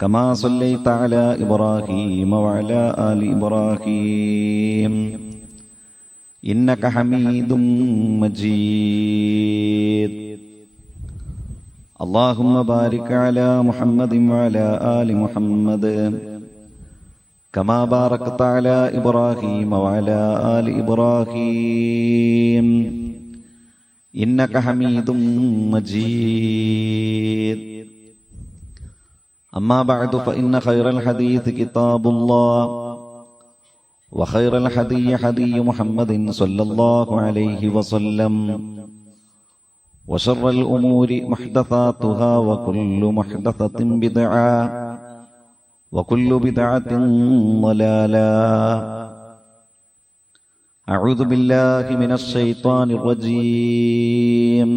كما صليت على إبراهيم وعلى آل إبراهيم إنك حميد مجيد. اللهم بارك على محمد وعلى آل محمد كما باركت على إبراهيم وعلى آل إبراهيم إنك حميد مجيد. أما بعد فإن خير الحديث كتاب الله وخير الحدي حدي محمد صلى الله عليه وسلم وشر الأمور محدثاتها وكل محدثة بدعة وكل بدعة ضلالة. أعوذ بالله من الشيطان الرجيم.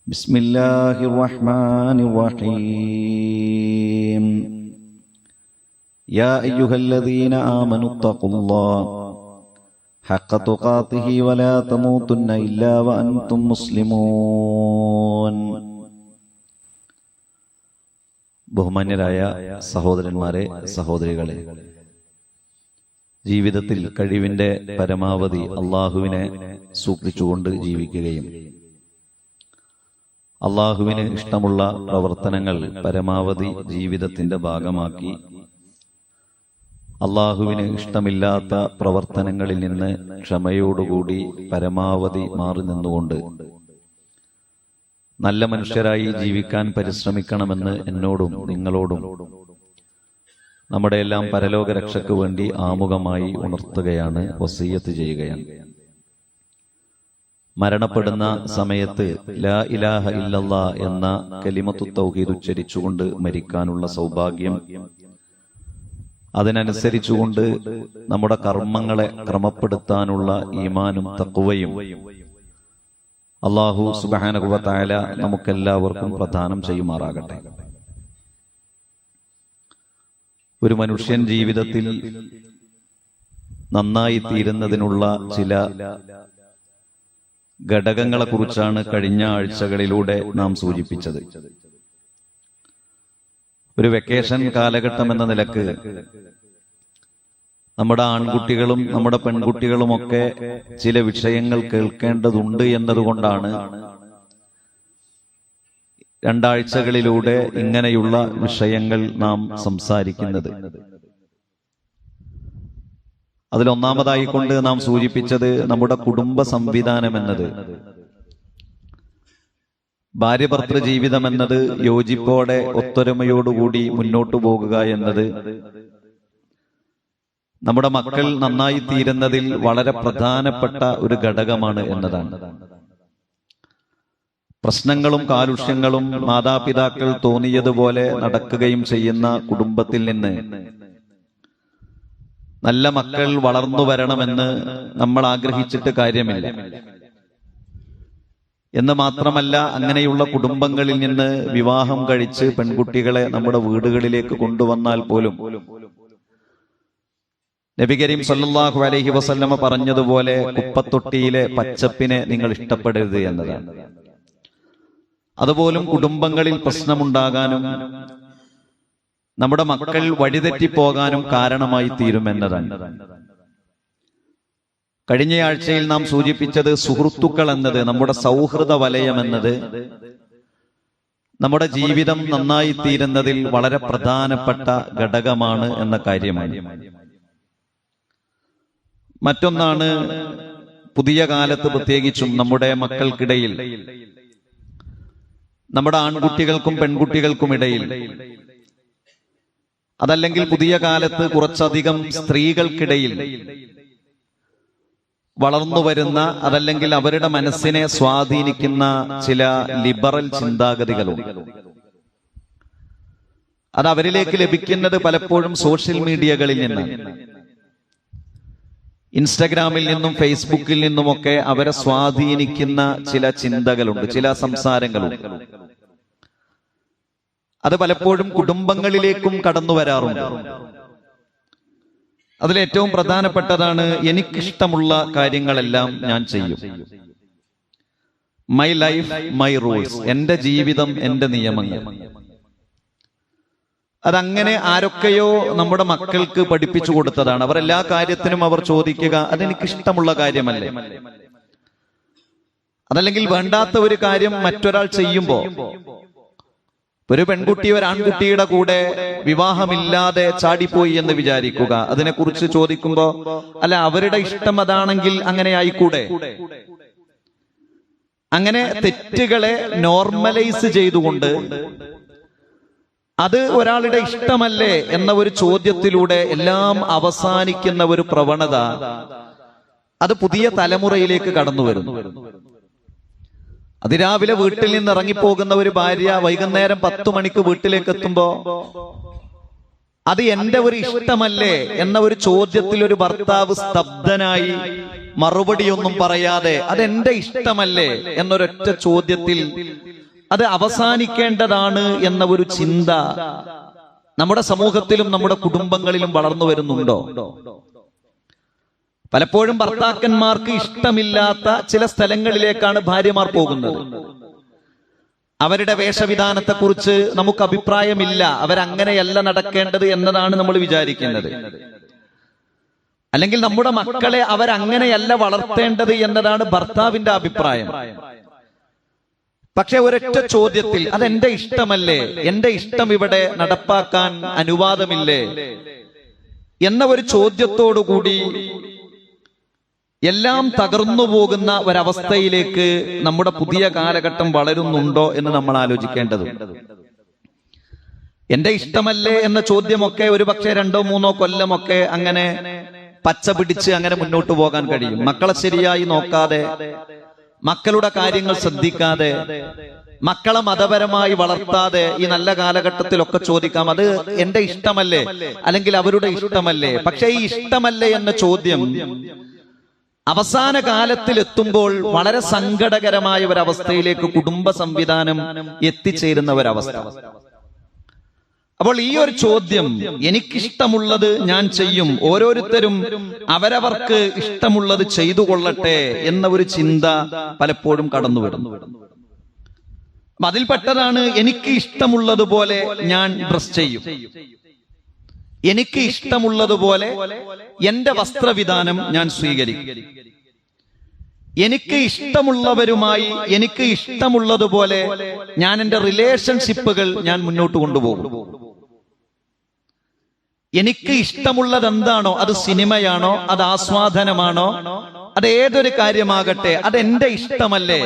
بسم الله الرحمن الرحيم. يا أيها الذين آمنوا اتقوا الله حق تقاته ولا تموتن إلا وأنتم مسلمون. ബഹുമാന്യരായ സഹോദരന്മാരെ, സഹോദരികളെ, ജീവിതത്തിൽ കഴിവിന്റെ പരമാവധി അള്ളാഹുവിനെ സൂക്ഷിച്ചുകൊണ്ട് ജീവിക്കുകയും അള്ളാഹുവിന് ഇഷ്ടമുള്ള പ്രവർത്തനങ്ങൾ പരമാവധി ജീവിതത്തിന്റെ ഭാഗമാക്കി അള്ളാഹുവിന് ഇഷ്ടമില്ലാത്ത പ്രവർത്തനങ്ങളിൽ നിന്ന് ക്ഷമയോടുകൂടി പരമാവധി മാറി നിന്നുകൊണ്ട് നല്ല മനുഷ്യരായി ജീവിക്കാൻ പരിശ്രമിക്കണമെന്ന് എന്നോടും നിങ്ങളോടും നമ്മുടെ എല്ലാം പരലോക രക്ഷയ്ക്ക് വേണ്ടി ആമുഖമായി ഉണർത്തുകയാണ്, വസിയ്യത്ത് ചെയ്യുകയാണ്. മരണപ്പെടുന്ന സമയത്ത് ലാ ഇലാഹ ഇല്ലല്ലാ എന്ന കലിമത്തു തൗഹീദ് ഉച്ചരിച്ചുകൊണ്ട് മരിക്കാനുള്ള സൗഭാഗ്യം, അതിനനുസരിച്ചുകൊണ്ട് നമ്മുടെ കർമ്മങ്ങളെ ക്രമപ്പെടുത്താനുള്ള ഈമാനും തഖ്വയും അല്ലാഹു സുബ്ഹാനഹു വ തആല നമുക്കെല്ലാവർക്കും പ്രദാനം ചെയ്യുമാറാകട്ടെ. ഒരു മനുഷ്യൻ ജീവിതത്തിൽ നന്നായി തീരുന്നതിനുള്ള ചില ഘടകങ്ങളെ കുറിച്ചാണ് കഴിഞ്ഞ ആഴ്ചകളിലൂടെ നാം സൂചിപ്പിച്ചത്. ഒരു വെക്കേഷൻ കാലഘട്ടം എന്ന നിലക്ക് നമ്മുടെ ആൺകുട്ടികളും നമ്മുടെ പെൺകുട്ടികളുമൊക്കെ ചില വിഷയങ്ങൾ കേൾക്കേണ്ടതുണ്ട് എന്നതുകൊണ്ടാണ് രണ്ടാഴ്ചകളിലൂടെ ഇങ്ങനെയുള്ള വിഷയങ്ങൾ നാം സംസാരിക്കുന്നത്. അതിലൊന്നാമതായിക്കൊണ്ട് നാം സൂചിപ്പിച്ചത് നമ്മുടെ കുടുംബ സംവിധാനം എന്നത്, ഭാര്യഭർത്തൃ ജീവിതം എന്നത് യോജിപ്പോടെ ഒത്തൊരുമയോടുകൂടി മുന്നോട്ടു പോകുക എന്നത് നമ്മുടെ മക്കൾ നന്നായി തീരുന്നതിൽ വളരെ പ്രധാനപ്പെട്ട ഒരു ഘടകമാണ് എന്നതാണ്. പ്രശ്നങ്ങളും കാലുഷ്യങ്ങളും മാതാപിതാക്കൾ തോന്നിയതുപോലെ നടക്കുകയും ചെയ്യുന്ന കുടുംബത്തിൽ നിന്ന് നല്ല മക്കൾ വളർന്നു വരണമെന്ന് നമ്മൾ ആഗ്രഹിച്ചിട്ട് കാര്യമില്ല. എന്ന് മാത്രമല്ല, അങ്ങനെയുള്ള കുടുംബങ്ങളിൽ നിന്ന് വിവാഹം കഴിച്ച് പെൺകുട്ടികളെ നമ്മുടെ വീടുകളിലേക്ക് കൊണ്ടുവന്നാൽ പോലും നബി കരീം സല്ലല്ലാഹു അലൈഹി വസല്ലമ പറഞ്ഞതുപോലെ കുപ്പത്തൊട്ടിയിലെ പച്ചപ്പിനെ നിങ്ങൾ ഇഷ്ടപ്പെടരുത് എന്നതാണ്. അതുപോലും കുടുംബങ്ങളിൽ പ്രശ്നമുണ്ടാകാനും നമ്മുടെ മക്കൾ വഴിതെറ്റിപ്പോകാനും കാരണമായി തീരുമെന്നതാണ്. കഴിഞ്ഞയാഴ്ചയിൽ നാം സൂചിപ്പിച്ചത് സുഹൃത്തുക്കൾ എന്നത്, നമ്മുടെ സൗഹൃദ വലയം എന്നത് നമ്മുടെ ജീവിതം നന്നായി തീരുന്നതിൽ വളരെ പ്രധാനപ്പെട്ട ഘടകമാണ് എന്ന കാര്യമാണ്. മറ്റൊന്നാണ്, പുതിയ കാലത്ത് പ്രത്യേകിച്ചും നമ്മുടെ മക്കൾക്കിടയിൽ, നമ്മുടെ ആൺകുട്ടികൾക്കും പെൺകുട്ടികൾക്കും ഇടയിൽ, അതല്ലെങ്കിൽ പുതിയ കാലത്ത് കുറച്ചധികം സ്ത്രീകൾക്കിടയിൽ വളർന്നു വരുന്ന, അതല്ലെങ്കിൽ അവരുടെ മനസ്സിനെ സ്വാധീനിക്കുന്ന ചില ലിബറൽ ചിന്താഗതികളുണ്ട്. അത് അവരിലേക്ക് ലഭിക്കുന്നത് പലപ്പോഴും സോഷ്യൽ മീഡിയകളിൽ നിന്നാണ്. ഇൻസ്റ്റഗ്രാമിൽ നിന്നും ഫേസ്ബുക്കിൽ നിന്നുമൊക്കെ അവരെ സ്വാധീനിക്കുന്ന ചില ചിന്തകളുണ്ട്, ചില സംസാരങ്ങളുണ്ട്. അത് പലപ്പോഴും കുടുംബങ്ങളിലേക്കും കടന്നു വരാറുണ്ട്. അതിലേറ്റവും പ്രധാനപ്പെട്ടതാണ്, എനിക്കിഷ്ടമുള്ള കാര്യങ്ങളെല്ലാം ഞാൻ ചെയ്യും. മൈ ലൈഫ് മൈ റൂൾസ്, എന്റെ ജീവിതം എന്റെ നിയമങ്ങൾ. അതങ്ങനെ ആരൊക്കെയോ നമ്മുടെ മക്കൾക്ക് പഠിപ്പിച്ചു കൊടുത്തതാണ്. അവർ എല്ലാ കാര്യത്തിനും അവർ ചോദിക്കുക, അതെനിക്കിഷ്ടമുള്ള കാര്യമല്ലേ? അതല്ലെങ്കിൽ വേണ്ടാത്ത ഒരു കാര്യം മറ്റൊരാൾ ചെയ്യുമ്പോ, ഒരു പെൺകുട്ടി ഒരു ആൺകുട്ടിയുടെ കൂടെ വിവാഹമില്ലാതെ ചാടിപ്പോയി എന്ന് വിചാരിക്കുക, അതിനെക്കുറിച്ച് ചോദിക്കുമ്പോ, അല്ല അവരുടെ ഇഷ്ടം അതാണെങ്കിൽ അങ്ങനെ ആയിക്കൂടെ? അങ്ങനെ തെറ്റുകളെ നോർമലൈസ് ചെയ്തുകൊണ്ട് അത് ഒരാളുടെ ഇഷ്ടമല്ലേ എന്ന ഒരു ചോദ്യത്തിലൂടെ എല്ലാം അവസാനിക്കുന്ന ഒരു പ്രവണത അത് പുതിയ തലമുറയിലേക്ക് കടന്നു വരുന്നു. അതിരാവിലെ വീട്ടിൽ നിന്ന് ഇറങ്ങിപ്പോകുന്ന ഒരു ഭാര്യ വൈകുന്നേരം 10 മണിക്ക് വീട്ടിലേക്ക് എത്തുമ്പോ അത് എന്റെ ഒരു ഇഷ്ടമല്ലേ എന്ന ഒരു ചോദ്യത്തിൽ ഒരു ഭർത്താവ് സ്തബ്ധനായി മറുപടിയൊന്നും പറയാതെ അതെന്റെ ഇഷ്ടമല്ലേ എന്നൊരൊറ്റ ചോദ്യത്തിൽ അത് അവസാനിക്കേണ്ടതാണ് എന്ന ഒരു ചിന്ത നമ്മുടെ സമൂഹത്തിലും നമ്മുടെ കുടുംബങ്ങളിലും വളർന്നു വരുന്നുണ്ടോ? പലപ്പോഴും ഭർത്താക്കന്മാർക്ക് ഇഷ്ടമില്ലാത്ത ചില സ്ഥലങ്ങളിലേക്കാണ് ഭാര്യമാർ പോകുന്നത്. അവരുടെ വേഷവിധാനത്തെക്കുറിച്ച് നമുക്ക് അഭിപ്രായമില്ല, അവരങ്ങനെയല്ല നടക്കേണ്ടത് എന്നതാണ് നമ്മൾ വിചാരിക്കുന്നത്. അല്ലെങ്കിൽ നമ്മുടെ മക്കളെ അവരങ്ങനെയല്ല വളർത്തേണ്ടത് എന്നതാണ് ഭർത്താവിന്റെ അഭിപ്രായം. പക്ഷെ ഒരൊറ്റ ചോദ്യത്തിൽ അതെന്റെ ഇഷ്ടമല്ലേ, എന്റെ ഇഷ്ടം ഇവിടെ നടപ്പാക്കാൻ അനുവാദമില്ലേ എന്ന ഒരു ചോദ്യത്തോടുകൂടി എല്ലാം തകർന്നു പോകുന്ന ഒരവസ്ഥയിലേക്ക് നമ്മുടെ പുതിയ കാലഘട്ടം വളരുന്നുണ്ടോ എന്ന് നമ്മൾ ആലോചിക്കേണ്ടതുണ്ട്. എന്റെ ഇഷ്ടമല്ലേ എന്ന ചോദ്യമൊക്കെ ഒരു പക്ഷേ 2-3 കൊല്ലമൊക്കെ അങ്ങനെ പച്ച പിടിച്ച് അങ്ങനെ മുന്നോട്ട് പോകാൻ കഴിയും. മക്കളെ ശരിയായി നോക്കാതെ, മക്കളുടെ കാര്യങ്ങൾ ശ്രദ്ധിക്കാതെ, മക്കളെ മതപരമായി വളർത്താതെ ഈ നല്ല കാലഘട്ടത്തിലൊക്കെ ചോദിക്കാം, അത് എന്റെ ഇഷ്ടമല്ലേ അല്ലെങ്കിൽ അവരുടെ ഇഷ്ടമല്ലേ. പക്ഷേ ഈ ഇഷ്ടമല്ലേ എന്ന ചോദ്യം അവസാന കാലത്തിൽ എത്തുമ്പോൾ വളരെ സങ്കടകരമായ ഒരവസ്ഥയിലേക്ക് കുടുംബ സംവിധാനം എത്തിച്ചേരുന്ന ഒരവസ്ഥ. അപ്പോൾ ഈ ഒരു ചോദ്യം, എനിക്കിഷ്ടമുള്ളത് ഞാൻ ചെയ്യും, ഓരോരുത്തരും അവരവർക്ക് ഇഷ്ടമുള്ളത് ചെയ്തു കൊള്ളട്ടെ എന്ന ഒരു ചിന്ത പലപ്പോഴും കടന്നു വരുന്നു. അതിൽപ്പെട്ടതാണ് എനിക്ക് ഇഷ്ടമുള്ളതുപോലെ ഞാൻ ഡ്രസ് ചെയ്യും, എനിക്ക് ഇഷ്ടമുള്ളതുപോലെ എന്റെ വസ്ത്രവിധാനം ഞാൻ സ്വീകരിക്കും, എനിക്ക് ഇഷ്ടമുള്ളവരുമായി എനിക്ക് ഇഷ്ടമുള്ളതുപോലെ ഞാൻ എന്റെ റിലേഷൻഷിപ്പുകൾ ഞാൻ മുന്നോട്ട് കൊണ്ടുപോകും. എനിക്ക് ഇഷ്ടമുള്ളത് എന്താണോ, അത് സിനിമയാണോ, അത് ആസ്വാദനമാണോ, അത് ഏതൊരു കാര്യമാകട്ടെ, അതെന്റെ ഇഷ്ടമല്ലേ,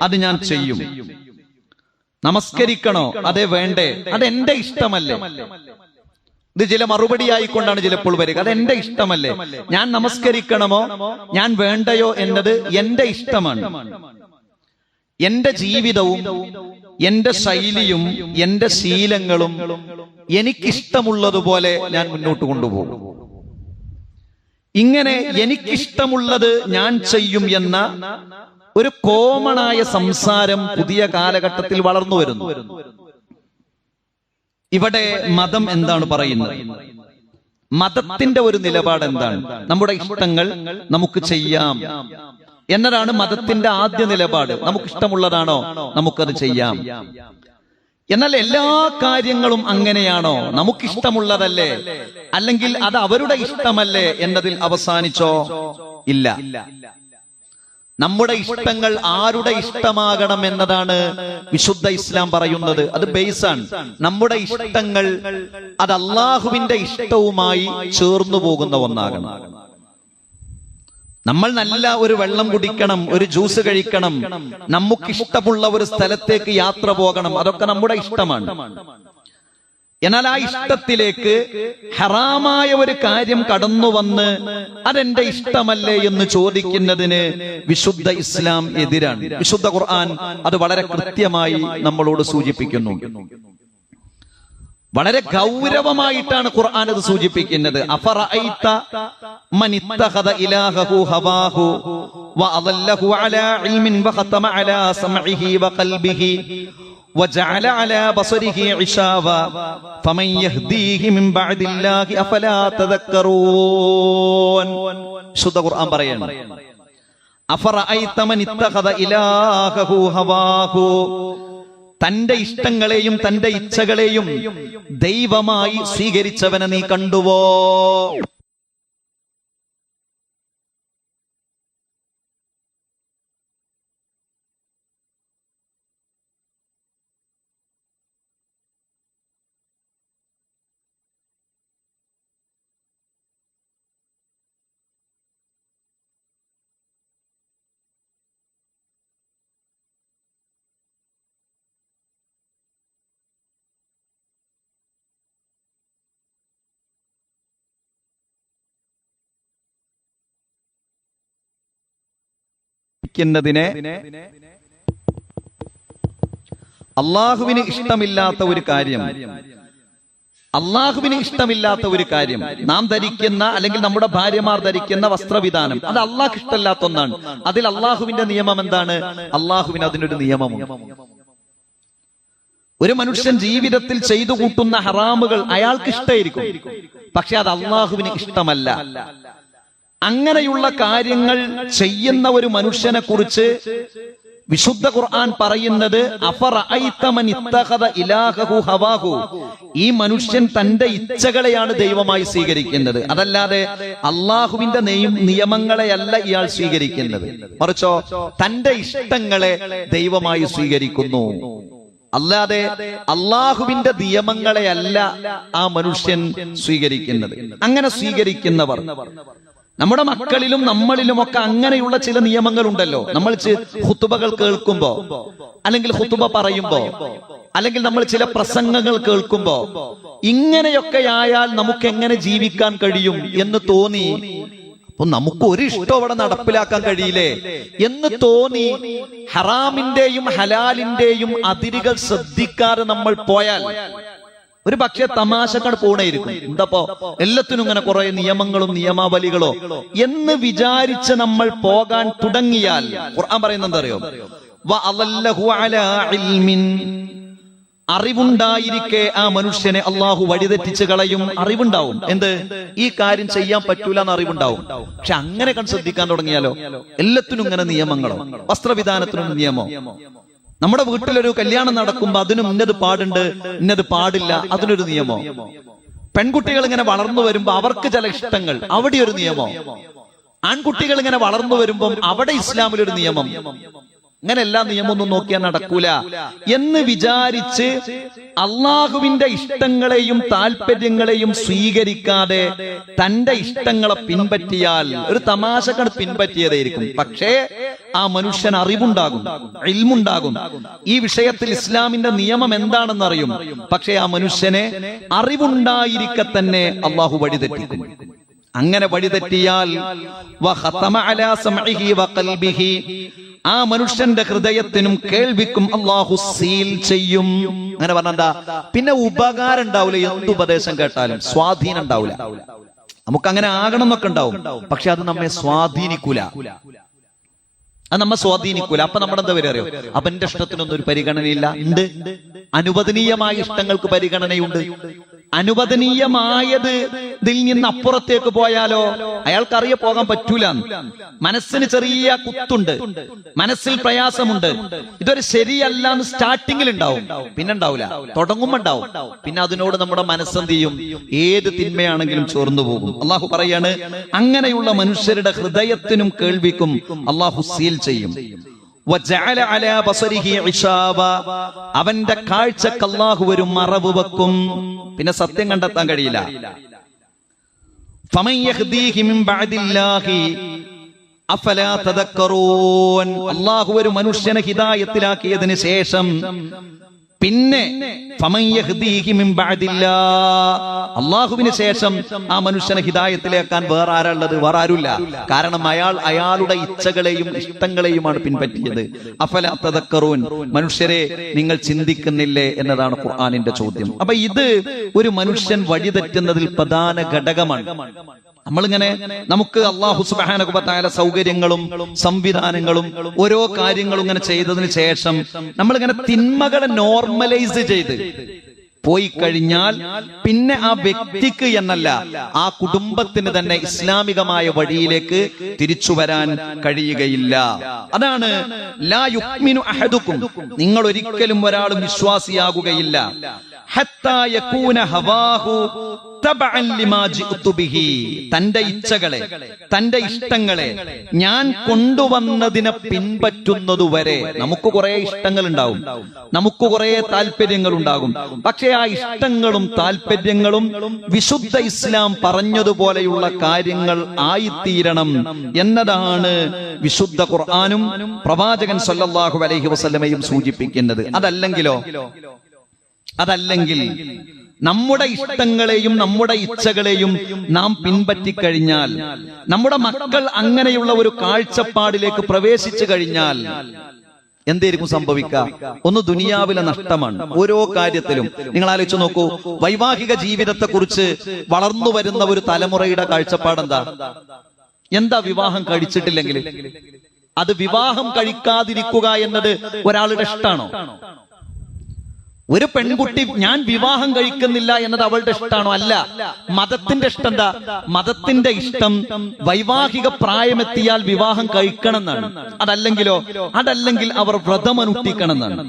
അത് ഞാൻ ചെയ്യും. നമസ്കരിക്കണോ, അതെ വേണ്ടേ, അതെന്റെ ഇഷ്ടമല്ലേ. ഇത് ചില മറുപടിയായിക്കൊണ്ടാണ് ചിലപ്പോൾ വരിക, അതെന്റെ ഇഷ്ടമല്ലേ. ഞാൻ നമസ്കരിക്കണമോ ഞാൻ വേണ്ടയോ എന്നത് എന്റെ ഇഷ്ടമാണ്. എന്റെ ജീവിതവും എന്റെ ശൈലിയും എന്റെ ശീലങ്ങളും എനിക്കിഷ്ടമുള്ളതുപോലെ ഞാൻ മുന്നോട്ട് കൊണ്ടുപോകും. ഇങ്ങനെ എനിക്കിഷ്ടമുള്ളത് ഞാൻ ചെയ്യും എന്ന ഒരു കോമണായ സംസാരം പുതിയ കാലഘട്ടത്തിൽ വളർന്നു വരുന്നു. ഇവിടെ മതം എന്താണ് പറയുന്നത്? മതത്തിന്റെ ഒരു നിലപാട് എന്താണ്? നമ്മുടെ ഇഷ്ടങ്ങൾ നമുക്ക് ചെയ്യാം എന്നതാണ് മതത്തിന്റെ ആദ്യ നിലപാട്. നമുക്കിഷ്ടമുള്ളതാണോ നമുക്കത് ചെയ്യാം. എന്നാൽ എല്ലാ കാര്യങ്ങളും അങ്ങനെയാണോ? നമുക്കിഷ്ടമുള്ളതല്ലേ, അല്ലെങ്കിൽ അത് അവരുടെ ഇഷ്ടമല്ലേ എന്നതിൽ അവസാനിച്ചോ? ഇല്ല. നമ്മുടെ ഇഷ്ടങ്ങൾ ആരുടെ ഇഷ്ടമാകണം എന്നതാണ് വിശുദ്ധ ഇസ്ലാം പറയുന്നത്. അത് ബേസാണ്. നമ്മുടെ ഇഷ്ടങ്ങൾ അത് അള്ളാഹുവിന്റെ ഇഷ്ടവുമായി ചേർന്നു പോകുന്ന ഒന്നാകണം. നമ്മൾ നല്ല ഒരു വെള്ളം കുടിക്കണം, ഒരു ജ്യൂസ് കഴിക്കണം, നമുക്കിഷ്ടമുള്ള ഒരു സ്ഥലത്തേക്ക് യാത്ര പോകണം, അതൊക്കെ നമ്മുടെ ഇഷ്ടമാണ്. എന്നാൽ ആ ഇഷ്ടത്തിലേക്ക് ഹറാമായ ഒരു കാര്യം കടന്നു വന്ന് അതെന്റെ ഇഷ്ടമല്ലേ എന്ന് ചോദിക്കുന്നതിന് വിശുദ്ധ ഇസ്ലാം എതിരാണ്. വിശുദ്ധ ഖുർആൻ അത് വളരെ കൃത്യമായി നമ്മളോട് സൂചിപ്പിക്കുന്നു. വളരെ ഗൗരവമായിട്ടാണ് ഖുർആൻ അത് സൂചിപ്പിക്കുന്നത്. അഫറഅയ്ത മൻ ഇത്തഖദ ഇലാഹഹു ഹവാഹു വഅദല്ലഹു അലാ ഇൽമിൻ വഖതമ അലാ സമഇഹി വഖൽബിഹി وجعل على بصره عشاوة فمن يهديه من بعد الله أفلا تذكرون. ശുദ്ധ ഖുർആൻ പറയാണ്, അഫറഅയ്ത മൻ ഇത്തഖദ ഇലാഹഹു ഹവാഹു, തന്റെ ഇഷ്ടങ്ങളെയും തന്റെ ഇച്ഛകളെയും ദൈവമായി സ്വീകരിച്ചവനെ നീ കണ്ടുവോ? അള്ളാഹുവിന് ഇഷ്ടമില്ലാത്ത ഒരു കാര്യം, അള്ളാഹുവിന് ഇഷ്ടമില്ലാത്ത ഒരു കാര്യം നാം ധരിക്കുന്ന അല്ലെങ്കിൽ നമ്മുടെ ഭാര്യമാർ ധരിക്കുന്ന വസ്ത്രവിധാനം, അത് അള്ളാഹ് ഇഷ്ടമില്ലാത്ത ഒന്നാണ്. അതിൽ അള്ളാഹുവിന്റെ നിയമം എന്താണ്? അള്ളാഹുവിന് അതിനൊരു നിയമമുണ്ട്. ഒരു മനുഷ്യൻ ജീവിതത്തിൽ ചെയ്തു കൂട്ടുന്ന ഹറാമുകൾ അയാൾക്ക് ഇഷ്ടമായിരിക്കും, പക്ഷെ അത് അള്ളാഹുവിന് ഇഷ്ടമല്ല. അങ്ങനെയുള്ള കാര്യങ്ങൾ ചെയ്യുന്ന ഒരു മനുഷ്യനെ കുറിച്ച് വിശുദ്ധ ഖുർആൻ പറയുന്നത് ഈ മനുഷ്യൻ തന്റെ ഇച്ഛകളെയാണ് ദൈവമായി സ്വീകരിക്കുന്നത്, അതല്ലാതെ അള്ളാഹുവിന്റെ നിയമങ്ങളെയല്ല ഇയാൾ സ്വീകരിക്കുന്നത്. മറിച്ചോ തന്റെ ഇഷ്ടങ്ങളെ ദൈവമായി സ്വീകരിക്കുന്നു, അല്ലാതെ അള്ളാഹുവിന്റെ നിയമങ്ങളെയല്ല ആ മനുഷ്യൻ സ്വീകരിക്കുന്നത്. അങ്ങനെ സ്വീകരിക്കുന്നവർ നമ്മുടെ മക്കളിലും നമ്മളിലുമൊക്കെ അങ്ങനെയുള്ള ചില നിയമങ്ങൾ ഉണ്ടല്ലോ. നമ്മൾ ഖുതുബകൾ കേൾക്കുമ്പോ, അല്ലെങ്കിൽ ഖുതുബ പറയുമ്പോ, അല്ലെങ്കിൽ നമ്മൾ ചില പ്രസംഗങ്ങൾ കേൾക്കുമ്പോ ഇങ്ങനെയൊക്കെ ആയാൽ നമുക്ക് എങ്ങനെ ജീവിക്കാൻ കഴിയും എന്ന് തോന്നി, അപ്പൊ നമുക്ക് ഒരു ഇഷ്ടം അവിടെ നടപ്പിലാക്കാൻ കഴിയില്ലേ എന്ന് തോന്നി ഹറാമിന്റെയും ഹലാലിന്റെയും അതിരുകൾ ശ്രദ്ധിക്കാതെ നമ്മൾ പോയാൽ ഒരു പക്ഷേ തമാശകൾ പോണേയിരിക്കും. എന്തപ്പോ എല്ലാത്തിനും ഇങ്ങനെ കുറെ നിയമങ്ങളും നിയമാവലികളോ എന്ന് വിചാരിച്ച് നമ്മൾ പോകാൻ തുടങ്ങിയാൽ ഖുർആൻ പറയുന്നത് എന്താ അറിയോ? അറിവുണ്ടായിരിക്കെ ആ മനുഷ്യനെ അള്ളാഹു വഴിതെറ്റിച്ച് കളയും. അറിവുണ്ടാവും, എന്ത് ഈ കാര്യം ചെയ്യാൻ പറ്റൂല എന്ന് അറിവുണ്ടാവും. പക്ഷെ അങ്ങനെ ശ്രദ്ധിക്കാൻ തുടങ്ങിയാലോ എല്ലാത്തിനും ഇങ്ങനെ നിയമങ്ങളോ, വസ്ത്രവിധാനത്തിനും നിയമോ. നമ്മുടെ വീട്ടിലൊരു കല്യാണം നടക്കുമ്പോ അതിനും ഇന്നത് പാടുണ്ട്, ഇന്നത് പാടില്ല, അതിനൊരു നിയമോ. പെൺകുട്ടികൾ ഇങ്ങനെ വളർന്നു വരുമ്പോ അവർക്ക് ചില ഇഷ്ടങ്ങൾ, അവിടെ ഒരു നിയമോ. ആൺകുട്ടികൾ ഇങ്ങനെ വളർന്നു വരുമ്പോ അവിടെ ഇസ്ലാമിലൊരു നിയമം. അങ്ങനെ എല്ലാ നിയമമൊന്നും നോക്കിയാൽ നടക്കൂല എന്ന് വിചാരിച്ച് അള്ളാഹുവിന്റെ ഇഷ്ടങ്ങളെയും താല്പര്യങ്ങളെയും സ്വീകരിക്കാതെ തന്റെ ഇഷ്ടങ്ങളെ പിൻപറ്റിയാൽ ഒരു തമാശകൾ പിൻപറ്റിയതായിരിക്കും. പക്ഷേ ആ മനുഷ്യൻ അറിവുണ്ടാകും, ഇൽമുണ്ടാകും, ഈ വിഷയത്തിൽ ഇസ്ലാമിന്റെ നിയമം എന്താണെന്ന് അറിയും. പക്ഷേ ആ മനുഷ്യനെ അറിവുണ്ടായിരിക്കെ തന്നെ അള്ളാഹു വഴിതെറ്റിക്കും. അങ്ങനെ വഴിതെറ്റിയാൽ ആ മനുഷ്യന്റെ ഹൃദയത്തിനും കേൾവിക്കും അള്ളാഹു സീൽ ചെയ്യും. അങ്ങനെ പറഞ്ഞെന്താ, പിന്നെ ഉപകാരം ഉണ്ടാവില്ല. എന്തുപദേശം കേട്ടാലും സ്വാധീനം ഉണ്ടാവില്ല. നമുക്ക് അങ്ങനെ ആകണം എന്നൊക്കെ ഉണ്ടാവും, പക്ഷെ അത് നമ്മെ സ്വാധീനിക്കൂല. അത് നമ്മെ സ്വാധീനിക്കൂല. അപ്പൊ നമ്മുടെ എന്താ വരെ അറിയോ? അപ്പൊ എന്റെ ഇഷ്ടത്തിനൊന്നും ഒരു പരിഗണനയില്ല. ഉണ്ട്, അനുവദനീയമായ ഇഷ്ടങ്ങൾക്ക് പരിഗണനയുണ്ട്. അനുവദനീയമായത് ഇതിൽ നിന്ന് അപ്പുറത്തേക്ക് പോയാലോ അയാൾക്കറിയ പോകാൻ പറ്റൂല. മനസ്സിന് ചെറിയ കുത്തുണ്ട്, മനസ്സിൽ പ്രയാസമുണ്ട്, ഇതൊരു ശരിയല്ല എന്ന് സ്റ്റാർട്ടിങ്ങിൽ ഉണ്ടാവും, പിന്നെ ഉണ്ടാവില്ല, തുടങ്ങുമ്പോ ഉണ്ടാവും. പിന്നെ അതിനോട് നമ്മുടെ മനസ്സെന്ത് ചെയ്യും? ഏത് തിന്മയാണെങ്കിലും ചോർന്നു പോകും. അള്ളാഹു പറയാണ്, അങ്ങനെയുള്ള മനുഷ്യരുടെ ഹൃദയത്തിനും കേൾവിക്കും അള്ളാഹു സീൽ ചെയ്യും. അവന്റെ കാഴ്ചക്ക് അല്ലാഹു ഒരു മറവ് വെക്കും, പിന്നെ സത്യം കണ്ടെത്താൻ കഴിയില്ല. അല്ലാഹു ഒരു മനുഷ്യനെ ഹിദായത്തിലാക്കിയതിന് ശേഷം പിന്നെ അള്ളാഹുവിന് ശേഷം ആ മനുഷ്യനെ ഹിദായത്തിലേക്കാൻ വേറെ ആരുള്ളത്? വേറെ ആരുമില്ല. കാരണം അയാളുടെ ഇച്ഛകളെയും ഇഷ്ടങ്ങളെയുമാണ് പിൻപറ്റിയത്. അഫലാ തദക്കറൂൻ, മനുഷ്യരെ നിങ്ങൾ ചിന്തിക്കുന്നില്ലേ എന്നതാണ് ഖുർആനിന്റെ ചോദ്യം. അപ്പൊ ഇത് ഒരു മനുഷ്യൻ വഴിതെറ്റുന്നതിൽ പ്രധാന ഘടകമാണ്. നമ്മളിങ്ങനെ നമുക്ക് അല്ലാഹു സുബ്ഹാനഹു വ തആല സൗകര്യങ്ങളും സംവിധാനങ്ങളും ഓരോ കാര്യങ്ങളും ഇങ്ങനെ ചെയ്തതിന് ശേഷം നമ്മളിങ്ങനെ തിന്മകളെ നോർമലൈസ് ചെയ്ത്, പോയി കഴിഞ്ഞാൽ പിന്നെ ആ വ്യക്തിക്ക് എന്നല്ല, ആ കുടുംബത്തിന് തന്നെ ഇസ്ലാമികമായ വഴിയിലേക്ക് തിരിച്ചു വരാൻ കഴിയുകയില്ല. അതാണ് ലാ യുക്മിനു അഹദുക്കും, നിങ്ങൾ ഒരിക്കലും ഒരാളും വിശ്വാസിയാകുകയില്ല. ഹത്താ യകൂന ഹവാഹു തബഅൻ ലിമാ ജിഅ്തു ബിഹി, തന്റെ ഇച്ഛകളെ, തന്റെ ഇഷ്ടങ്ങളെ ഞാൻ കൊണ്ടുവന്നതിനെ പിൻപറ്റുന്നതുവരെ. നമുക്ക് കുറെ ഇഷ്ടങ്ങൾ ഉണ്ടാവും, നമുക്ക് കുറെ താല്പര്യങ്ങൾ ഉണ്ടാകും. പക്ഷെ ആ ഇഷ്ടങ്ങളും താല്പര്യങ്ങളും വിശുദ്ധ ഇസ്ലാം പറഞ്ഞതുപോലെയുള്ള കാര്യങ്ങൾ ആയിത്തീരണം എന്നതാണ് വിശുദ്ധ ഖുർആനും പ്രവാചകൻ സല്ലല്ലാഹു അലൈഹി വസല്ലമയും സൂചിപ്പിക്കുന്നത്. അതല്ലെങ്കിൽ നമ്മുടെ ഇഷ്ടങ്ങളെയും നമ്മുടെ ഇച്ഛകളെയും നാം പിൻപറ്റിക്കഴിഞ്ഞാൽ, നമ്മുടെ മക്കൾ അങ്ങനെയുള്ള ഒരു കാഴ്ചപ്പാടിലേക്ക് പ്രവേശിച്ചു കഴിഞ്ഞാൽ എന്തായിരിക്കും സംഭവിക്കുക? ഒന്ന് ദുനിയാവിലെ നഷ്ടമാണ്. ഓരോ കാര്യത്തിലും നിങ്ങൾ ആലോചിച്ച് നോക്കൂ. വൈവാഹിക ജീവിതത്തെ കുറിച്ച് വളർന്നു വരുന്ന ഒരു തലമുറയുടെ കാഴ്ചപ്പാട് എന്താ? വിവാഹം കഴിച്ചിട്ടില്ലെങ്കിൽ അത് വിവാഹം കഴിക്കാതിരിക്കുക എന്നത് ഒരാളുടെ ഇഷ്ടമാണോ? ഒരു പെൺകുട്ടി ഞാൻ വിവാഹം കഴിക്കുന്നില്ല എന്നത് അവളുടെ ഇഷ്ടമാണോ? അല്ല. മതത്തിന്റെ ഇഷ്ടം എന്താ? മതത്തിന്റെ ഇഷ്ടം വൈവാഹിക പ്രായമെത്തിയാൽ വിവാഹം കഴിക്കണം എന്നാണ്. അതല്ലെങ്കിൽ അവർ വ്രതമനുഷ്ഠിക്കണം എന്നാണ്.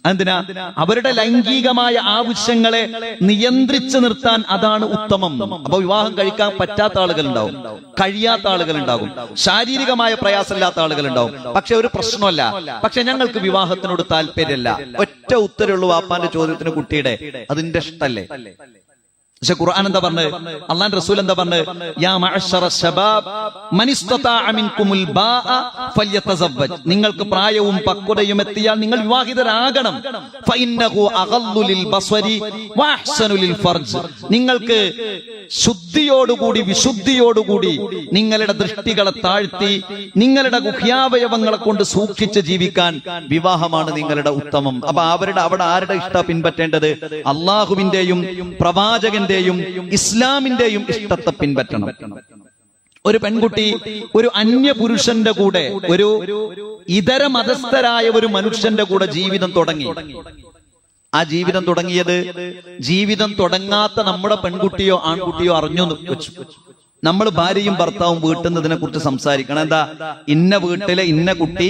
എന്തിനാ? അവരുടെ ലൈംഗികമായ ആവശ്യങ്ങളെ നിയന്ത്രിച്ചു നിർത്താൻ അതാണ് ഉത്തമം. അപ്പൊ വിവാഹം കഴിക്കാൻ പറ്റാത്ത ആളുകൾ ഉണ്ടാവും, കഴിയാത്ത ആളുകൾ ഉണ്ടാകും, ശാരീരികമായ പ്രയാസമില്ലാത്ത ആളുകൾ ഉണ്ടാവും. പക്ഷെ ഒരു പ്രശ്നമല്ല, പക്ഷെ ഞങ്ങൾക്ക് വിവാഹത്തിനോട് താല്പര്യമല്ല. ഒറ്റ ഉത്തരവുള്ളൂ വാപ്പാന്റെ ചോദ്യത്തിന് കുട്ടിയുടെ, അതിന്റെ ഇഷ്ടല്ലേ? പക്ഷെ ഖുർആൻ എന്താ പറഞ്ഞത്? അല്ലാഹുവിന്റെ റസൂൽ എന്താ പറഞ്ഞത്? യാ മഅശറ ശബാബ് മൻ ഇസ്തതാഅ മിൻകുമുൽ ബാഅ ഫല്യതസവ്വജ്, നിങ്ങൾക്ക് പ്രായവും പക്വതയും എത്തിയാൽ നിങ്ങൾ വിവാഹിതരാകണം. ഫഇന്നഹു അഗല്ലു ലിൽ ബസ്വരി വഅഹ്സനു ലിൽ ഫർജ്, നിങ്ങൾക്ക് ശുദ്ധിയോടുകൂടി വിശുദ്ധിയോടുകൂടി നിങ്ങളുടെ ദൃഷ്ടികളെ താഴ്ത്തി നിങ്ങളുടെ ഗുഹ്യാവയവങ്ങളെ കൊണ്ട് സൂക്ഷിച്ച് ജീവിക്കാൻ വിവാഹമാണ് നിങ്ങളുടെ ഉത്തമം. അപ്പൊ അവിടെ ആരുടെ ഇഷ്ടം പിൻപറ്റേണ്ടത്? അള്ളാഹുവിന്റെയും പ്രവാചകന്റെയും ഇസ്ലാമിന്റെയും ഇഷ്ടത്തെ പിൻപറ്റണം. ഒരു പെൺകുട്ടി ഒരു അന്യ പുരുഷന്റെ കൂടെ, ഒരു ഇതര മതസ്ഥരായ ഒരു മനുഷ്യന്റെ കൂടെ ജീവിതം തുടങ്ങി. ആ ജീവിതം തുടങ്ങിയത് ജീവിതം തുടങ്ങാത്ത നമ്മുടെ പെൺകുട്ടിയോ ആൺകുട്ടിയോ അറിഞ്ഞു വെച്ചു. നമ്മൾ ഭാര്യയും ഭർത്താവും വീട്ടുന്നതിനെ കുറിച്ച് സംസാരിക്കണം. എന്താ? ഇന്ന വീട്ടിലെ ഇന്ന കുട്ടി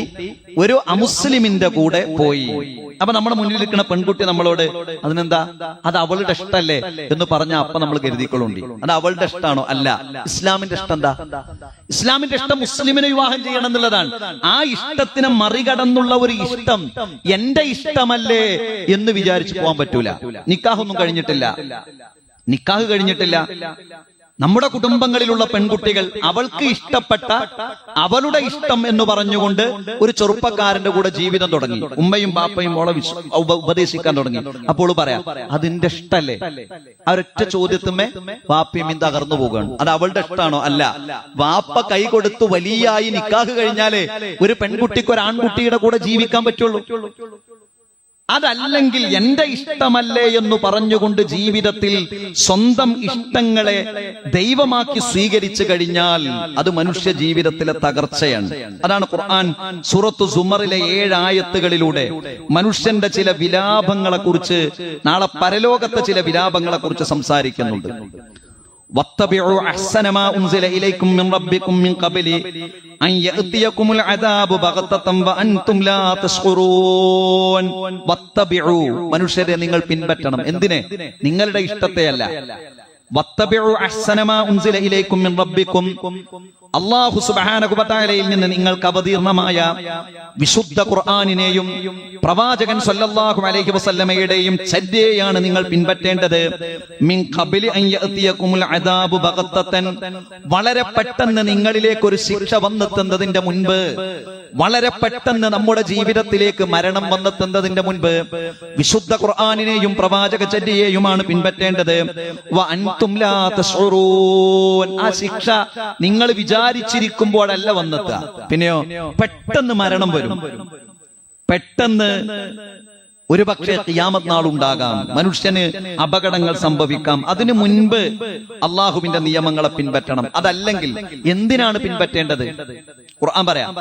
ഒരു അമുസ്ലിമിന്റെ കൂടെ പോയി. അപ്പൊ നമ്മുടെ മുന്നിൽ നിൽക്കുന്ന പെൺകുട്ടി നമ്മളോട് അതിനെന്താ, അത് അവളുടെ ഇഷ്ടല്ലേ എന്ന് പറഞ്ഞ അപ്പൊ നമ്മൾ കരുതിക്കൊള്ളുണ്ടി. അത് അവളുടെ ഇഷ്ടമാണോ? അല്ല. ഇസ്ലാമിന്റെ ഇഷ്ടം എന്താ? ഇസ്ലാമിന്റെ ഇഷ്ടം മുസ്ലിമിനെ വിവാഹം ചെയ്യണം എന്നുള്ളതാണ്. ആ ഇഷ്ടത്തിനെ മറികടന്നുള്ള ഒരു ഇഷ്ടം എന്റെ ഇഷ്ടമല്ലേ എന്ന് വിചാരിച്ചു പോകാൻ പറ്റൂല. നിക്കാഹൊന്നും കഴിഞ്ഞിട്ടില്ല. നമ്മുടെ കുടുംബങ്ങളിലുള്ള പെൺകുട്ടികൾ അവൾക്ക് ഇഷ്ടപ്പെട്ട അവളുടെ ഇഷ്ടം എന്ന് പറഞ്ഞുകൊണ്ട് ഒരു ചെറുപ്പക്കാരന്റെ കൂടെ ജീവിതം തുടങ്ങി. ഉമ്മയും ബാപ്പയും മോളെ ഉപദേശിക്കാൻ തുടങ്ങി. അപ്പോൾ പറയാം അതിന്റെ ഇഷ്ടല്ലേ? ആ ഒരൊറ്റ ചോദ്യത്തുമേ ബാപ്പയും തകർന്നു പോകുകയാണ്. അത് അവളുടെ ഇഷ്ടമാണോ? അല്ല. ബാപ്പ കൈ കൊടുത്തു വലിയായി നിക്കാഹ് കഴിഞ്ഞാലേ ഒരു പെൺകുട്ടിക്ക് ഒരു ആൺകുട്ടിയുടെ കൂടെ ജീവിക്കാൻ പറ്റുള്ളൂ. അതല്ലെങ്കിൽ എന്റെ ഇഷ്ടമല്ലേ എന്ന് പറഞ്ഞുകൊണ്ട് ജീവിതത്തിൽ സ്വന്തം ഇഷ്ടങ്ങളെ ദൈവമാക്കി സ്വീകരിച്ചു കഴിഞ്ഞാൽ അത് മനുഷ്യ ജീവിതത്തിലെ തകർച്ചയാണ്. അതാണ് ഖുർആൻ സൂറത്തു സുമറിലെ 7 ആയത്തുകളിലൂടെ മനുഷ്യന്റെ ചില വിലാപങ്ങളെ കുറിച്ച്, നാളെ പരലോകത്തെ ചില വിലാപങ്ങളെ കുറിച്ച് സംസാരിക്കുന്നുണ്ട്. വത്തബിഉ അഹ്സന മാ ഉൻസില ഇലൈക്കും മിൻ റബ്ബിക്കും മിൻ ഖബലി അൻ യഅതിയകുമുൽ അദാബു ബഗതതൻ വഅൻതും ലാ തശ്കുറൂൻ. വത്തബിഉ, മനുഷ്യരെ നിങ്ങൾ പിൻപറ്റണം. എന്തിനെ? നിങ്ങളുടെ ഇഷ്ടത്തെയല്ല. വത്തബിഉ അഹ്സന മാ ഉൻസില ഇലൈക്കും മിൻ റബ്ബിക്കും, അല്ലാഹു സുബ്ഹാനഹു വ തആലയിൽ നിന്ന് നിങ്ങൾക്ക് അവതീർണമായ വിശുദ്ധ ഖുർആനിനെയും പ്രവാചകൻ സല്ലല്ലാഹു അലൈഹി വസല്ലമയുടെയും ചര്യയാണ് നിങ്ങൾ പിൻപറ്റേണ്ടത്. മിൻ ഖബലി അൻ യഅതിയകുമുൽ അദാബു ബഗതതൻ, വളരെ പെട്ടെന്ന് നിങ്ങളിലേക്ക് ഒരു ശിക്ഷ വന്നെത്തുന്നതിന്റെ മുൻപ്, വളരെ പെട്ടെന്ന് നമ്മുടെ ജീവിതത്തിലേക്ക് മരണം വന്നെത്തുന്നതിന്റെ മുൻപ് വിശുദ്ധ ഖുർആനിനെയും പ്രവാചക ചര്യയുമാണ് പിൻപറ്റേണ്ടത്. വ അൻതും ലാ തശ്ഉറൂൻ, ആ ശിക്ഷ നിങ്ങൾ വിചാരിച്ചിരിക്കുമ്പോഴല്ല വന്നെത്തുക. പിന്നെയോ പെട്ടെന്ന് മരണം വരും, പെട്ടെന്ന് ഒരു പക്ഷേ ഖിയാമത്ത് നാളുണ്ടാകാം, മനുഷ്യന് അപകടങ്ങൾ സംഭവിക്കാം. അതിനു മുൻപ് അള്ളാഹുവിന്റെ നിയമങ്ങളെ പിൻപറ്റണം. അതല്ലെങ്കിൽ എന്തിനാണ് പിൻപറ്റേണ്ടത്? ഖുർആൻ പറയാം,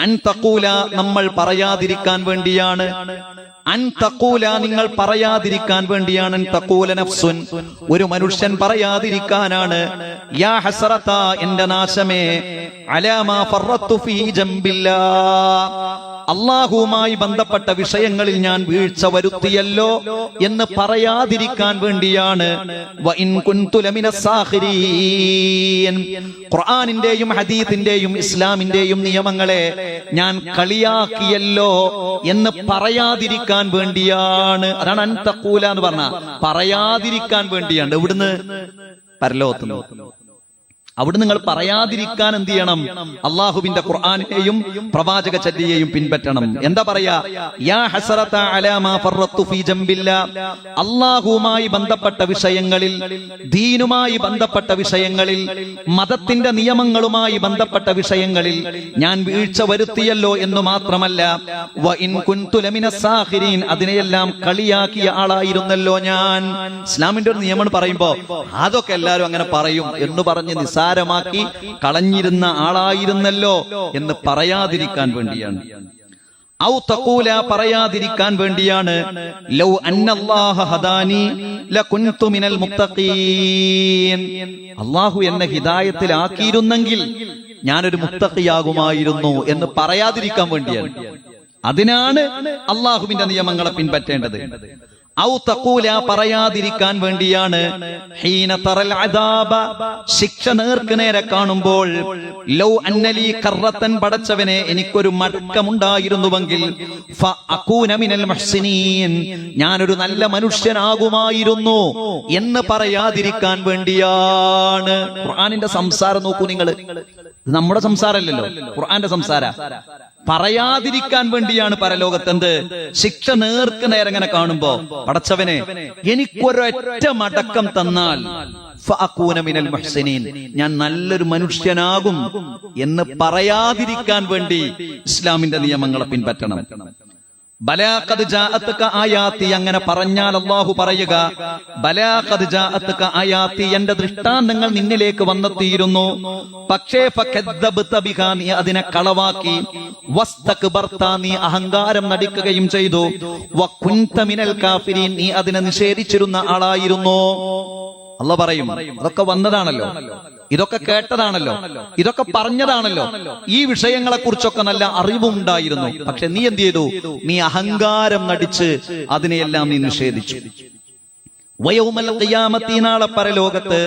അൻ തഖൂല, നമ്മൾ പറയാതിരിക്കാൻ വേണ്ടിയാണ്, അൻ തഖൂല നിങ്ങൾ പറയാതിരിക്കാൻ വേണ്ടിയാണ്. അൻ തഖൂല നഫ്സുൻ ഒരു മനുഷ്യൻ പറയാതിരിക്കാനാണ്. യാ ഹസ്റത എന്റെ നാശമേ അലാ മാ ഫറത്തു ഫീ ജംബില്ലാഹ് അല്ലാഹുവുമായി ബന്ധപ്പെട്ട വിഷയങ്ങളിൽ ഞാൻ വീഴ്ച വരുത്തിയല്ലോ എന്ന് പറയാതിരിക്കാൻ വേണ്ടിയാണ്. വ ഇൻ കുൻതു ലമിനസ് സാഖിരീൻ ഖുർആനിന്റെയും ഹദീസിന്റെയും ഇസ്ലാമിന്റെയും നിയമങ്ങളെ ഞാൻ കളിയാക്കിയല്ലോ എന്ന് പറയാതിരിക്കാൻ വേണ്ടിയാണ്. അതാണ് അൻ തഖൂല എന്ന് പറഞ്ഞ പറയാതിരിക്കാൻ വേണ്ടിയാണ്. ഇവിടുന്ന് പരലോകത്തുനിന്ന് അവിടെ നിങ്ങൾ പറയാതിരിക്കാൻ എന്ത് ചെയ്യണം? അള്ളാഹുവിന്റെ ഖുർആനെയും പ്രവാചക ചര്യയെയും പിൻപറ്റണം. എന്താ പറയാ? യാ ഹസ്റത അലാ മാ ഫറത്തു ഫീ ജംബില്ലാഹ് അള്ളാഹുവുമായി ബന്ധപ്പെട്ട വിഷയങ്ങളിൽ, ദീനുമായി ബന്ധപ്പെട്ട വിഷയങ്ങളിൽ, മതത്തിന്റെ നിയമങ്ങളുമായി ബന്ധപ്പെട്ട വിഷയങ്ങളിൽ ഞാൻ വീഴ്ച വരുത്തിയല്ലോ എന്ന് മാത്രമല്ല, വ ഇൻ കുൻതു ലമിനസ് സാഖിരീൻ അതിനെയെല്ലാം കളിയാക്കിയ ആളായിരുന്നല്ലോ ഞാൻ. ഇസ്ലാമിന്റെ ഒരു നിയമം പറയുമ്പോ അതൊക്കെ എല്ലാവരും അങ്ങനെ പറയും എന്ന് പറഞ്ഞ് നിസാരമാക്കി കളഞ്ഞിരുന്ന ആളായിരുന്നല്ലോ എന്ന് പറയാതിരിക്കാൻ വേണ്ടിയാണ്. ഔ തഖൂല പറയാതിരിക്കാൻ വേണ്ടിയാണ്. ലൗ അന്നല്ലാഹ ഹദാനി ലകുൻതു മിനൽ മുത്തഖീൻ അല്ലാഹു എന്നെ ഹിദായത്തിലാക്കിയിരുന്നെങ്കിൽ ഞാനൊരു മുത്തഖിയാകുമായിരുന്നു എന്ന് പറയാതിരിക്കാൻ വേണ്ടിയാണ്. അതിനാണ് അല്ലാഹുവിന്റെ നിയമങ്ങളെ പിൻപറ്റേണ്ടത്. ഔ തഖൂല പറയാതിരിക്കാൻ വേണ്ടിയാണ്. ഹീന തറൽ അദാബ ശിക്ഷ നേർക്ക് നേരെ കാണുമ്പോൾ, ലൗ അന്നലി കറത്തൻ പടച്ചവനെ എനിക്കൊരു മടക്കമുണ്ടായിരുന്നുവെങ്കിൽ ഫഅകൂന മിനൽ മുഹ്സിനീൻ ഞാനൊരു നല്ല മനുഷ്യനാകുമായിരുന്നു എന്ന് പറയാതിരിക്കാൻ വേണ്ടിയാണ്. ഖുർആനിന്റെ സംസാരം നോക്കൂ നിങ്ങൾ. ഇത് നമ്മുടെ സംസാരമല്ലല്ലോ, ഖുർആന്റെ സംസാര. പറയാതിരിക്കാൻ വേണ്ടിയാണ് പരലോകത്തെന്ത് ശിക്ഷ നേർക്ക് നേരെങ്ങനെ കാണുമ്പോ, പടച്ചവനെ എനിക്കൊരൊറ്റ മടക്കം തന്നാൽ ഫഅകൂന മിനൽ മുഹ്സിനീൻ ഞാൻ നല്ലൊരു മനുഷ്യനാകും എന്ന് പറയാതിരിക്കാൻ വേണ്ടി ഇസ്ലാമിന്റെ നിയമങ്ങളെ പിൻപറ്റണം. ബലാ ഖദ് ജാഅത്ക ആയാതി അങ്ങനെ പറഞ്ഞാൽ അല്ലാഹു പറയുക, ബലാ ഖദ് ജാഅത്ക ആയാതി എന്റെ ദൃഷ്ടാന്തങ്ങൾ നിന്നിലേക്ക് വന്നെത്തിയിരുന്നു, പക്ഷേ ഫകദ്ദബ്ത ബിഹാ നീ അതിനെ കളവാക്കി, വസ്തക്ബർത നീ അഹങ്കാരം നടിക്കുകയും ചെയ്തു, വകുൻത മിനൽ കാഫിരീൻ നീ അതിനെ നിഷേധിച്ചിരുന്ന ആളായിരുന്നു. അല്ലാഹു പറയും അതൊക്കെ വന്നതാണല്ലോ, ഇതൊക്കെ കേട്ടതാണല്ലോ, ഇതൊക്കെ പറഞ്ഞതാണല്ലോ, ഈ വിഷയങ്ങളെ കുറിച്ചൊക്കെ നല്ല അറിവുണ്ടായിരുന്നു. പക്ഷെ നീ എന്ത് ചെയ്തു? നീ അഹങ്കാരം നടിച്ച് അതിനെയെല്ലാം നീ നിഷേധിച്ചു. വയൗമൽ ഖിയാമത്തി നാളെ പരലോകത്ത്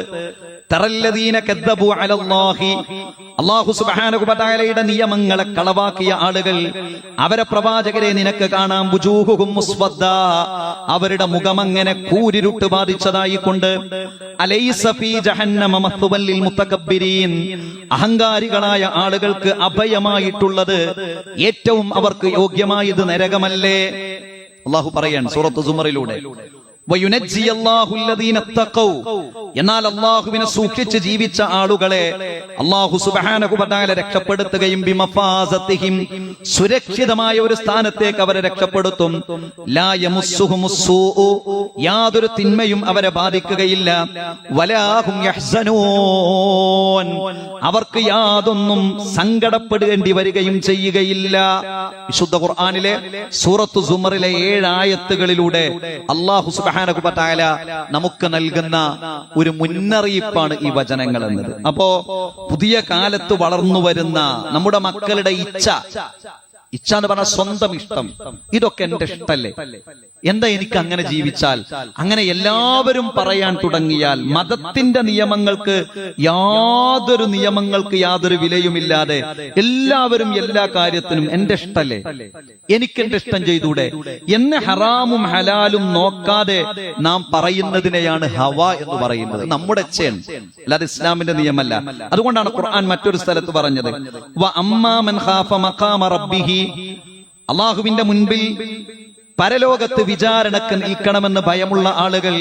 തറല്ലദീന കദ്ദബു അലല്ലാഹി അല്ലാഹു സുബ്ഹാനഹു വ തആലയുടെ നിയമങ്ങളെ കളവാക്കിയ ആളുകൾ അവരെ പ്രവാചകരെ നിനക്ക് കാണാം. വുജൂഹുഹും മുസ്വദ്ദാ അവരുടെ മുഖം അങ്ങനെ കൂരിരുട്ട് ബാധിച്ചതായി കൊണ്ട്. അലൈസ ഫീ ജഹന്നമ മത്വൽ ലിൽ മുതകബ്ബിരീൻ അഹങ്കാരികളായ ആളുകൾക്ക് അഭയമായിട്ടുള്ളത്, ഏറ്റവും അവർക്ക് യോഗ്യമായത് നരകമല്ലേ? അല്ലാഹു പറയാണ് സൂറത്ത് സുമറിലൂടെ, എന്നാൽ അല്ലാഹുവിനെ സൂക്ഷിച്ച് ജീവിച്ച ആളുകളെ അല്ലാഹു സുബ്ഹാനഹു വ തആല രക്ഷപ്പെടുത്തുകയും ബിമഫാസതിഹിം സുരക്ഷിതമായ ഒരു സ്ഥാനത്തേക്ക് അവരെ രക്ഷപ്പെടുത്തും. ലാ യമുസ്സുഹുമുസ്സൂഉ യാതൊരു തിന്മയും അവരെ ബാധിക്കുകയില്ല. വലാഹും യഹ്സനൂൻ അവർക്ക് യാതൊന്നും സങ്കടപ്പെടേണ്ടി വരികയും ചെയ്യുകയില്ല. വിശുദ്ധ ഖുർആനിലെ സൂറത്തു സുമറിലെ 7 ആയത്തുകളിലൂടെ അല്ലാഹു സുബ്ഹാനഹു വ തആല നമുക്ക് നൽകുന്ന ഒരു മുന്നറിയിപ്പാണ് ഈ വചനങ്ങൾ എന്നത്. അപ്പോ പുതിയ കാലത്ത് വളർന്നു വരുന്ന നമ്മുടെ മക്കളുടെ ഇച്ഛ എന്ന് പറഞ്ഞാൽ സ്വന്തം ഇഷ്ടം, ഇതൊക്കെ എന്റെ ഇഷ്ടല്ലേ, എന്താ എനിക്ക് അങ്ങനെ ജീവിച്ചാൽ, അങ്ങനെ എല്ലാവരും പറയാൻ തുടങ്ങിയാൽ മതത്തിന്റെ നിയമങ്ങൾക്ക് യാതൊരു വിലയുമില്ലാതെ എല്ലാവരും എല്ലാ കാര്യത്തിനും എന്റെ ഇഷ്ടല്ലേ, എനിക്ക് എന്റെ ഇഷ്ടം ചെയ്തൂടെ എന്ന് ഹറാമും ഹലാലും നോക്കാതെ നാം പറയുന്നതിനെയാണ് ഹവ എന്ന് പറയുന്നത്. നമ്മുടെ ഇച്ഛയാണ്, അല്ലാതെ ഇസ്ലാമിന്റെ നിയമമല്ല. അതുകൊണ്ടാണ് ഖുർആൻ മറ്റൊരു സ്ഥലത്ത് പറഞ്ഞത്, വ അമ്മാ മൻ ഖാഫ മഖാമ റബ്ബിഹി അല്ലാഹുവിന്റെ മുൻപിൽ പരലോകത്ത് വിചാരണക്ക് നിൽക്കണമെന്ന് ഭയമുള്ള ആളുകൾ,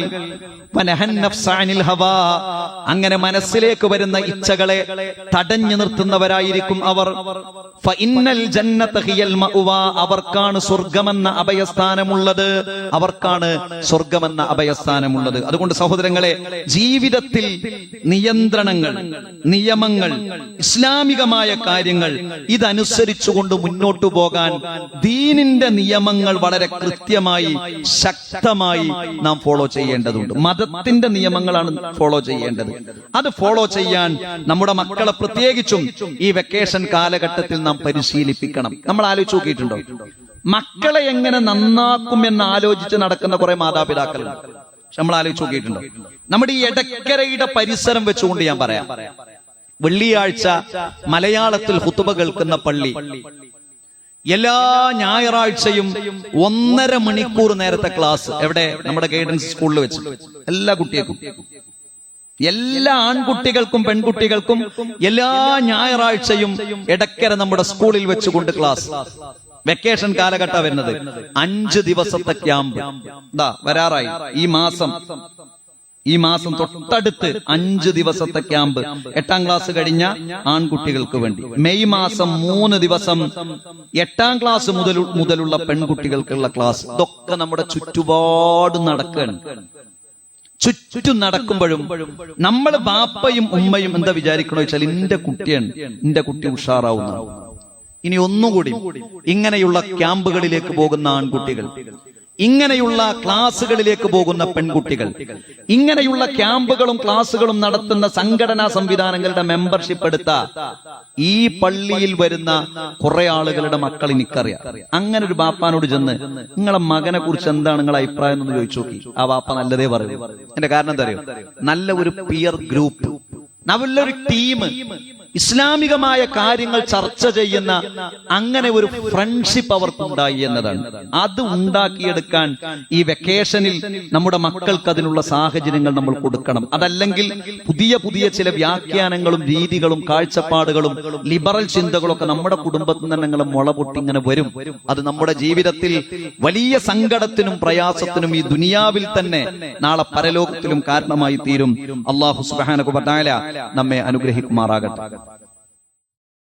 അങ്ങനെ മനസ്സിലേക്ക് വരുന്ന ഇച്ഛകളെ തടഞ്ഞു നിർത്തുന്നവരായിരിക്കും അവർ. അവർക്കാണ് സ്വർഗമെന്ന അഭയസ്ഥാനമുള്ളത്, അവർക്കാണ് സ്വർഗമെന്ന അഭയസ്ഥാനമുള്ളത്. അതുകൊണ്ട് സഹോദരങ്ങളെ, ജീവിതത്തിൽ നിയന്ത്രണങ്ങൾ, നിയമങ്ങൾ, ഇസ്ലാമികമായ കാര്യങ്ങൾ ഇതനുസരിച്ചുകൊണ്ട് മുന്നോട്ടു പോകാൻ ദീനിന്റെ നിയമങ്ങൾ വളരെ കൃത്യമായി ശക്തമായി നാം ഫോളോ ചെയ്യേണ്ടതുണ്ട്. മതത്തിന്റെ നിയമങ്ങളാണ് ഫോളോ ചെയ്യേണ്ടത്. അത് ഫോളോ ചെയ്യാൻ നമ്മുടെ മക്കളെ പ്രത്യേകിച്ചും ഈ വെക്കേഷൻ കാലഘട്ടത്തിൽ നാം പരിശീലിപ്പിക്കണം. നമ്മൾ ആലോചിച്ച് നോക്കിയിട്ടുണ്ടോ, മക്കളെ എങ്ങനെ നന്നാക്കും എന്ന് ആലോചിച്ച് നടക്കുന്ന കുറെ മാതാപിതാക്കളുണ്ട്. നമ്മൾ ആലോചിച്ച് നോക്കിയിട്ടുണ്ടോ? നമ്മുടെ ഈ എടക്കരയുടെ പരിസരം വെച്ചുകൊണ്ട് ഞാൻ പറയാം. വെള്ളിയാഴ്ച മലയാളത്തിൽ ഖുതുബ കേൾക്കുന്ന പള്ളി എല്ലാ ഞായറാഴ്ചയും 1.5 മണിക്കൂർ നേരത്തെ ക്ലാസ് എവിടെ? നമ്മുടെ ഗൈഡൻസ് സ്കൂളിൽ വെച്ച് എല്ലാ കുട്ടികൾക്കും, എല്ലാ ആൺകുട്ടികൾക്കും പെൺകുട്ടികൾക്കും എല്ലാ ഞായറാഴ്ചയും എടക്കര നമ്മുടെ സ്കൂളിൽ വെച്ചുകൊണ്ട് ക്ലാസ്. വെക്കേഷൻ കാലഘട്ടം വരുന്നത് 5 ദിവസത്തെ ക്യാമ്പ് വരാറായി. ഈ മാസം തൊട്ടടുത്ത് 5 ദിവസത്തെ ക്യാമ്പ് 8ാം ക്ലാസ് കഴിഞ്ഞ ആൺകുട്ടികൾക്ക് വേണ്ടി. മെയ് മാസം 3 ദിവസം 8ാം ക്ലാസ് മുതലുള്ള പെൺകുട്ടികൾക്കുള്ള ക്ലാസ്. ഇതൊക്കെ നമ്മുടെ ചുറ്റുപാട് നടക്കുകയാണ്. ചുറ്റും നടക്കുമ്പോഴും നമ്മൾ ബാപ്പയും ഉമ്മയും എന്താ വിചാരിക്കണോ വെച്ചാൽ എന്റെ കുട്ടിയാണ്, എന്റെ കുട്ടി ഉഷാറാവുന്ന. ഇനി ഒന്നുകൂടി, ഇങ്ങനെയുള്ള ക്യാമ്പുകളിലേക്ക് പോകുന്ന ആൺകുട്ടികൾ, ഇങ്ങനെയുള്ള ക്ലാസുകളിലേക്ക് പോകുന്ന പെൺകുട്ടികൾ, ഇങ്ങനെയുള്ള ക്യാമ്പുകളും ക്ലാസുകളും നടത്തുന്ന സംഘടനാ സംവിധാനങ്ങളുടെ മെമ്പർഷിപ്പ് എടുത്ത ഈ പള്ളിയിൽ വരുന്ന കുറെ ആളുകളുടെ മക്കൾ എനിക്കറിയാം. അങ്ങനെ ഒരു ബാപ്പാനോട് ചെന്ന് നിങ്ങളെ മകനെ കുറിച്ച് എന്താണ് നിങ്ങളെ അഭിപ്രായം എന്ന് ചോദിച്ചു നോക്കി. ആ ബാപ്പ നല്ലതേ പറയും. എന്റെ കാരണം എന്താ അറിയോ? നല്ല ഒരു പിയർ ഗ്രൂപ്പ്, നല്ലൊരു ടീം, ഇസ്ലാമികമായ കാര്യങ്ങൾ ചർച്ച ചെയ്യുന്ന അങ്ങനെ ഒരു ഫ്രണ്ട്ഷിപ്പ് അവർക്കുണ്ടായി എന്നതാണ്. അത് ഉണ്ടാക്കിയെടുക്കാൻ ഈ വെക്കേഷനിൽ നമ്മുടെ മക്കൾക്ക് അതിനുള്ള സാഹചര്യങ്ങൾ നമ്മൾ കൊടുക്കണം. അതല്ലെങ്കിൽ പുതിയ പുതിയ ചില വ്യാഖ്യാനങ്ങളും രീതികളും കാഴ്ചപ്പാടുകളും ലിബറൽ ചിന്തകളൊക്കെ നമ്മുടെ കുടുംബത്തിൽ നിന്ന് തന്നെ മുള പൊട്ടി ഇങ്ങനെ വരും. അത് നമ്മുടെ ജീവിതത്തിൽ വലിയ സങ്കടത്തിനും പ്രയാസത്തിനും ഈ ദുനിയാവിൽ തന്നെ നാളെ പരലോകത്തിലും കാരണമായി തീരും. അല്ലാഹു സുബ്ഹാനഹു വ തആല നമ്മെ അനുഗ്രഹിക്കുമാറാകട്ടെ.